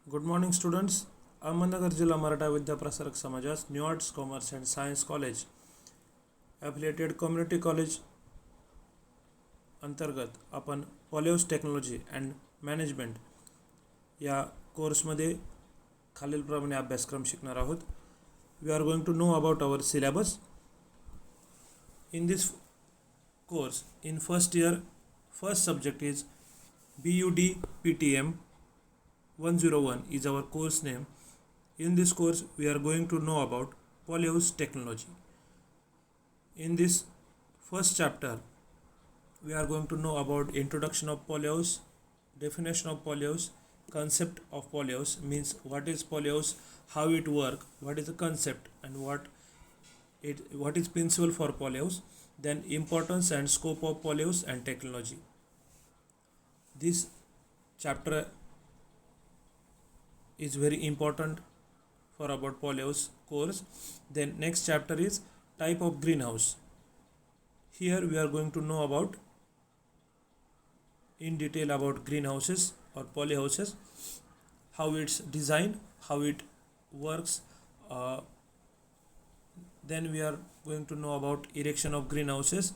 Good morning, students. Ahmednagar जिल्हा मराठा विद्याप्रसारक समाजास new arts commerce and science college affiliated community college अंतर्गत आपण पॉलिहाऊस टेक्नॉलॉजी अँड मॅनेजमेंट या कोर्समध्ये खालीलप्रमाणे अभ्यासक्रम शिकणार आहोत. We are going to know about our syllabus. In this course, in first year, first subject is BUD PTM 101 is our course name. In this course, we are going to know about Polyhouse technology. In this first chapter, we are going to know about introduction of Polyhouse, definition of Polyhouse, concept of Polyhouse means what is Polyhouse, how it work, what is the concept, and what is principle for Polyhouse, then importance and scope of Polyhouse and technology. This chapter is very important for about Polyhouse course. Then next chapter is type of greenhouse. Here we are going to know about in detail about greenhouses or polyhouses, how it's designed, how it works. Then we are going to know about erection of greenhouses,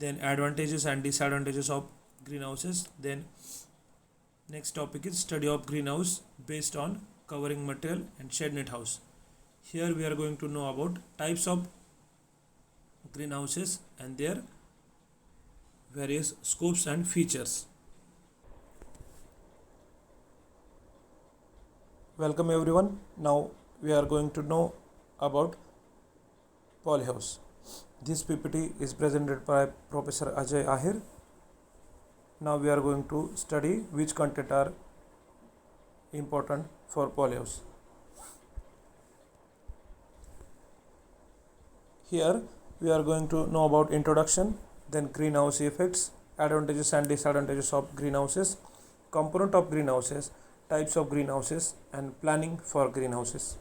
then advantages and disadvantages of greenhouses. Then next topic is study of greenhouse based on covering material and shade net house. Here we are going to know about types of greenhouses and their various scopes and features. Welcome everyone. Now we are going to know about Polyhouse. This PPT is presented by Professor Ajay Ahir. Now we are going to study which content are important for Polyhouse. Here we are going to know about introduction, then greenhouse effects, advantages and disadvantages of greenhouses, component of greenhouses, types of greenhouses, and planning for greenhouses.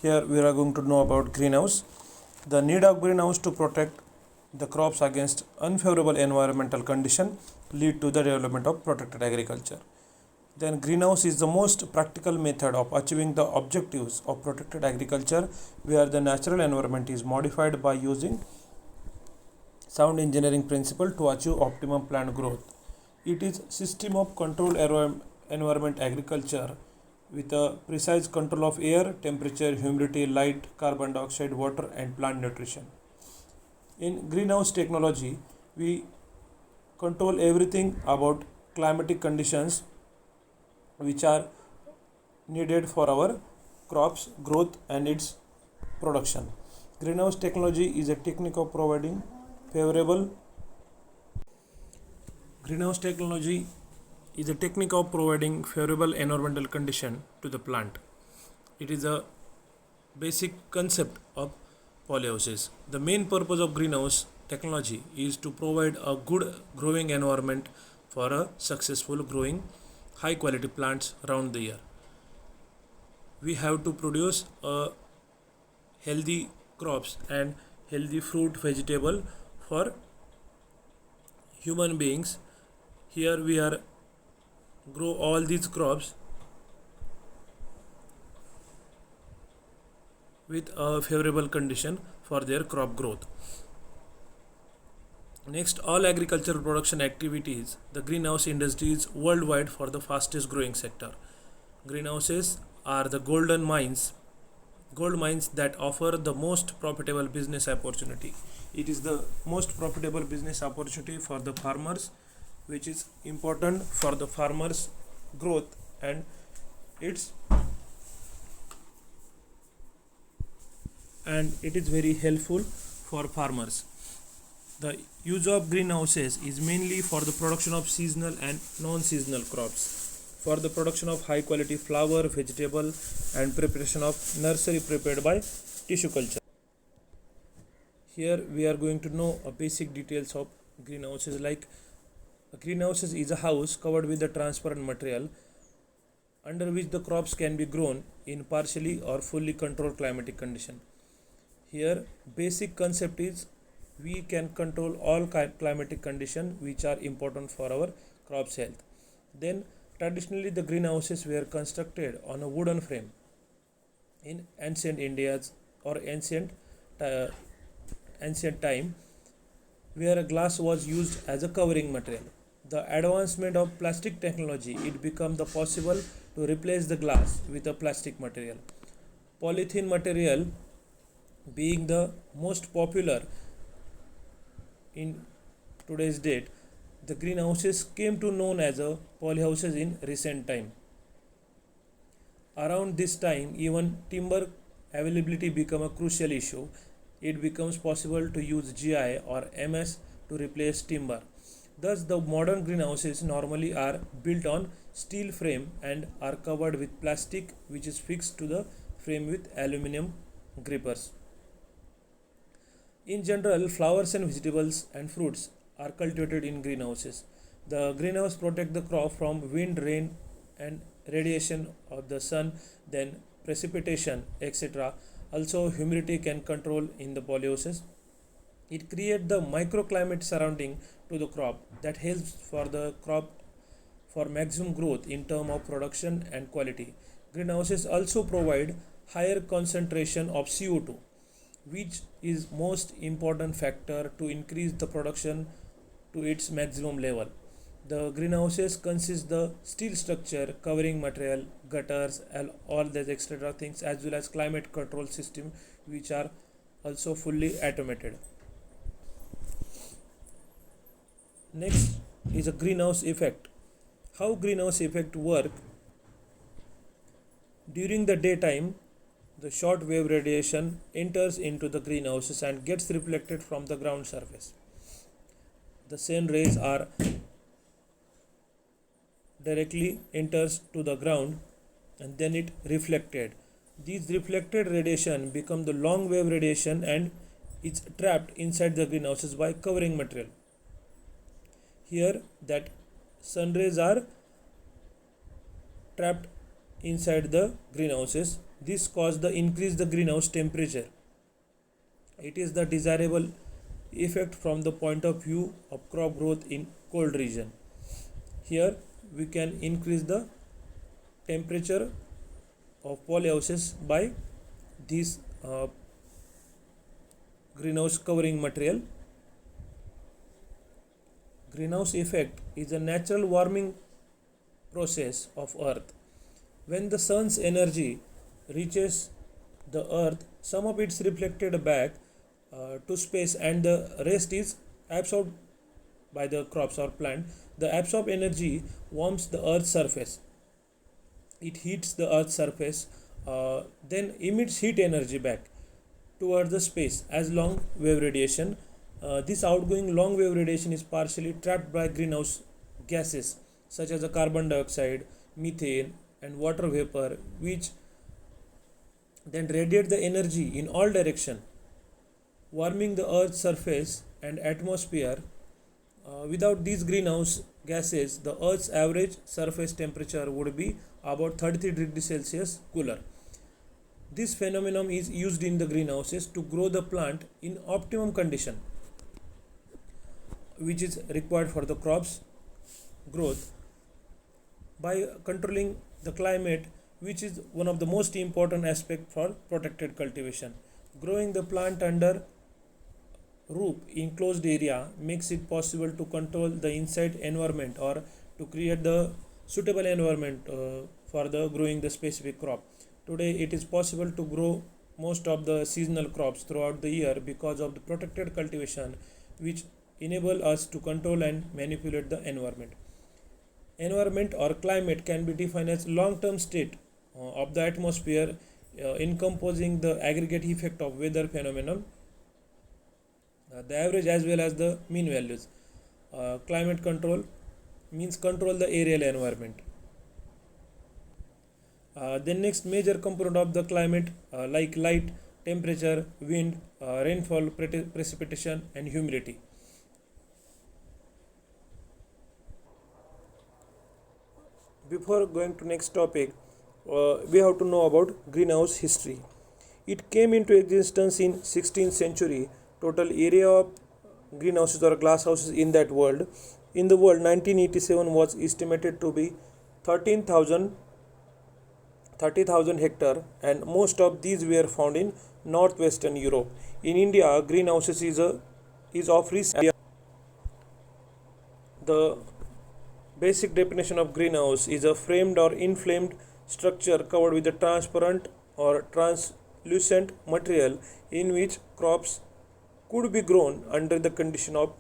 Here we are going to know about greenhouse. The need of greenhouse to protect the crops against unfavorable environmental condition lead to the development of protected agriculture. Then greenhouse is the most practical method of achieving the objectives of protected agriculture, where the natural environment is modified by using sound engineering principle to achieve optimum plant growth. It is system of controlled environment agriculture with a precise control of air, temperature, humidity, light, carbon dioxide, water, and plant nutrition. In greenhouse technology, we control everything about climatic conditions which are needed for our crops growth and its production. Greenhouse technology is a technique of providing favorable greenhouse technology is a technique of providing favorable environmental condition to the plant. It is a basic concept of polyhouses. The main purpose of greenhouse technology is to provide a good growing environment for a successful growing high quality plants around the year. We have to produce a healthy crops and healthy fruit vegetable for human beings. Here we are grow all these crops with a favorable condition for their crop growth. Next, all agricultural production activities, the greenhouse industry is worldwide for the fastest growing sector. Greenhouses are the gold mines that offer the most profitable business opportunity. It is the most profitable business opportunity for the farmers, which is important for the farmers' growth and it is very helpful for farmers. The use of greenhouses is mainly for the production of seasonal and non-seasonal crops, for the production of high quality flower, vegetable, and preparation of nursery prepared by tissue culture. Here we are going to know a basic details of greenhouses. Like a greenhouse is a house covered with a transparent material under which the crops can be grown in partially or fully controlled climatic condition. Here basic concept is we can control all climatic conditions which are important for our crops health. Then traditionally the greenhouses were constructed on a wooden frame in ancient India's or uh, ancient time, where a glass was used as a covering material. The advancement of plastic technology, it became the possible to replace the glass with a plastic material. Polythene material being the most popular in today's date, the greenhouses came to known as a polyhouses in recent time. Around this time, even timber availability become a crucial issue. It becomes possible to use GI or MS to replace timber. Thus, the modern greenhouses normally are built on steel frame and are covered with plastic which is fixed to the frame with aluminum grippers. In general, flowers and vegetables and fruits are cultivated in greenhouses. The greenhouse protect the crop from wind, rain, and radiation of the sun, then precipitation, etc. Also, humidity can control in the polyhouses. It creates the microclimate surrounding to the crop that helps for the crop for maximum growth in term of production and quality. Greenhouses also provide higher concentration of CO2, which is most important factor to increase the production to its maximum level. The greenhouses consist the steel structure, covering material, gutters, and all these extra things, as well as climate control system, which are also fully automated. Next is a greenhouse effect. How greenhouse effect work? During the daytime, the short wave radiation enters into the greenhouses and gets reflected from the ground surface. The sun rays are directly enters to the ground and then it reflected. These reflected radiation become the long wave radiation and it's trapped inside the greenhouses by covering material. Here that sun rays are trapped inside the greenhouses. This causes the increase the greenhouse temperature. It is the desirable effect from the point of view of crop growth in cold region. Here we can increase the temperature of polyhouses by this greenhouse covering material. Greenhouse effect is a natural warming process of earth. When the sun's energy reaches the earth, some of it's reflected back to space and the rest is absorbed by the crops or plant. The absorbed energy warms the earth's surface. It heats the earth's surface, then emits heat energy back towards the space as long wave radiation. This outgoing long wave radiation is partially trapped by greenhouse gases such as the carbon dioxide, methane, and water vapor, which then radiate the energy in all direction, warming the earth's surface and atmosphere. Without these greenhouse gases, the earth's average surface temperature would be about 33 degrees Celsius cooler. This phenomenon is used in the greenhouses to grow the plant in optimum condition, which is required for the crops growth. By controlling the climate, which is one of the most important aspect for protected cultivation, growing the plant under roof in closed area makes it possible to control the inside environment or to create the suitable environment for the growing the specific crop. Today it is possible to grow most of the seasonal crops throughout the year because of the protected cultivation, which enable us to control and manipulate the environment. Environment or climate can be defined as long-term state of the atmosphere encompassing the aggregate effect of weather phenomenon, the average as well as the mean values. Climate control means control the aerial environment. The next major component of the climate like light, temperature, wind, rainfall, precipitation, and humidity. Before going to next topic, we have to know about greenhouse history. It came into existence in 16th century. Total area of greenhouses or glass houses in that world. In the world, 1987 was estimated to be 13,000 30,000 hectare, and most of these were found in northwestern Europe. In India, greenhouses is of recent. The basic definition of greenhouse is a framed or inflamed structure covered with a transparent or translucent material in which crops could be grown under the condition of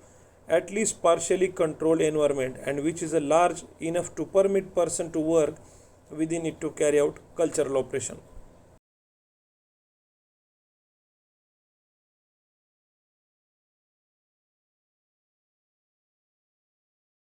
at least partially controlled environment, and which is a large enough to permit person to work within it to carry out cultural operation.